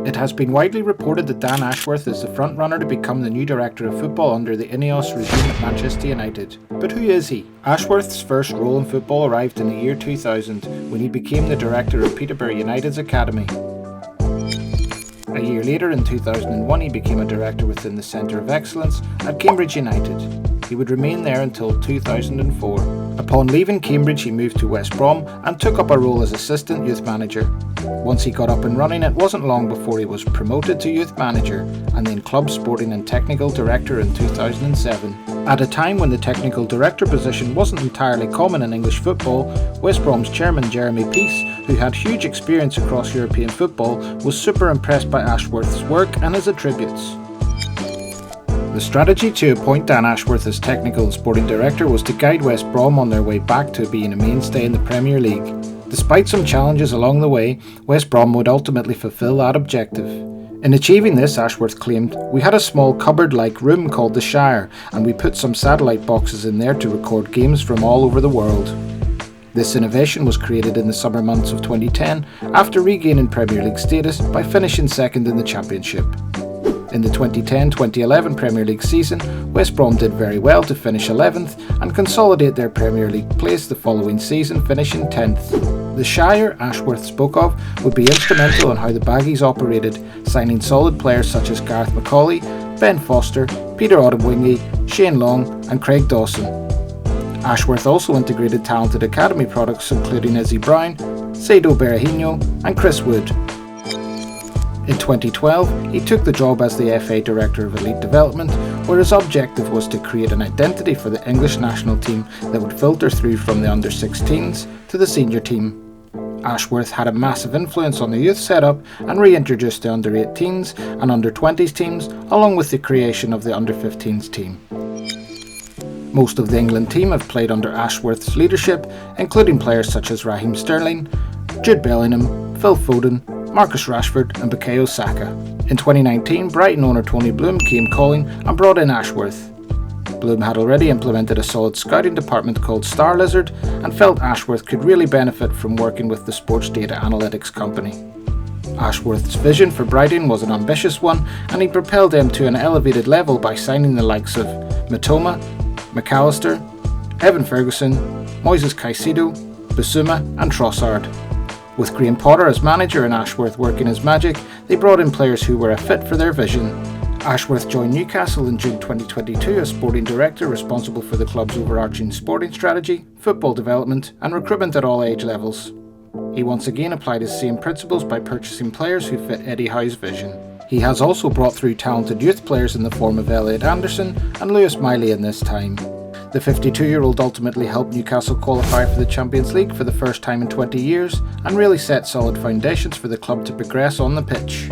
It has been widely reported that Dan Ashworth is the frontrunner to become the new director of football under the Ineos regime at Manchester United. But who is he? Ashworth's first role in football arrived in the year 2000 when he became the director of Peterborough United's academy. A year later, in 2001, he became a director within the Centre of Excellence at Cambridge United. He would remain there until 2004. Upon leaving Cambridge, he moved to West Brom and took up a role as assistant youth manager. Once he got up and running, it wasn't long before he was promoted to youth manager and then club sporting and technical director in 2007. At a time when the technical director position wasn't entirely common in English football, West Brom's chairman Jeremy Peace, who had huge experience across European football, was super impressed by Ashworth's work and his attributes. The strategy to appoint Dan Ashworth as technical and sporting director was to guide West Brom on their way back to being a mainstay in the Premier League. Despite some challenges along the way, West Brom would ultimately fulfil that objective. In achieving this, Ashworth claimed, "We had a small cupboard-like room called the Shire, and we put some satellite boxes in there to record games from all over the world." This innovation was created in the summer months of 2010 after regaining Premier League status by finishing second in the Championship. In the 2010-2011 Premier League season, West Brom did very well to finish 11th and consolidate their Premier League place the following season, finishing 10th. The Shire Ashworth spoke of would be instrumental in how the Baggies operated, signing solid players such as Gareth McCauley, Ben Foster, Peter Odemwingie, Shane Long and Craig Dawson. Ashworth also integrated talented academy products including Izzy Brown, Saido Berahino and Chris Wood. In 2012, he took the job as the FA Director of Elite Development, where his objective was to create an identity for the English national team that would filter through from the under-16s to the senior team. Ashworth had a massive influence on the youth setup and reintroduced the under-18s and under-20s teams, along with the creation of the under-15s team. Most of the England team have played under Ashworth's leadership, including players such as Raheem Sterling, Jude Bellingham, Phil Foden, Marcus Rashford and Bukayo Saka. In 2019, Brighton owner Tony Bloom came calling and brought in Ashworth. Bloom had already implemented a solid scouting department called Star Lizard and felt Ashworth could really benefit from working with the sports data analytics company. Ashworth's vision for Brighton was an ambitious one, and he propelled them to an elevated level by signing the likes of Mitoma, McAllister, Evan Ferguson, Moises Caicedo, Bissouma and Trossard. With Graham Potter as manager and Ashworth working his magic, they brought in players who were a fit for their vision. Ashworth joined Newcastle in June 2022 as sporting director, responsible for the club's overarching sporting strategy, football development and recruitment at all age levels. He once again applied his same principles by purchasing players who fit Eddie Howe's vision. He has also brought through talented youth players in the form of Elliot Anderson and Lewis Miley in this time. The 52-year-old ultimately helped Newcastle qualify for the Champions League for the first time in 20 years and really set solid foundations for the club to progress on the pitch.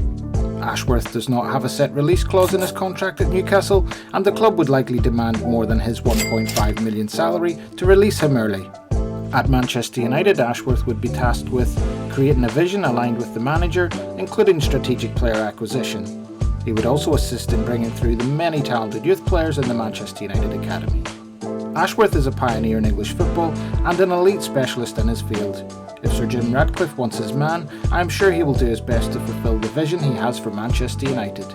Ashworth does not have a set release clause in his contract at Newcastle, and the club would likely demand more than his £1.5 million salary to release him early. At Manchester United, Ashworth would be tasked with creating a vision aligned with the manager, including strategic player acquisition. He would also assist in bringing through the many talented youth players in the Manchester United Academy. Ashworth is a pioneer in English football and an elite specialist in his field. If Sir Jim Ratcliffe wants his man, I am sure he will do his best to fulfil the vision he has for Manchester United.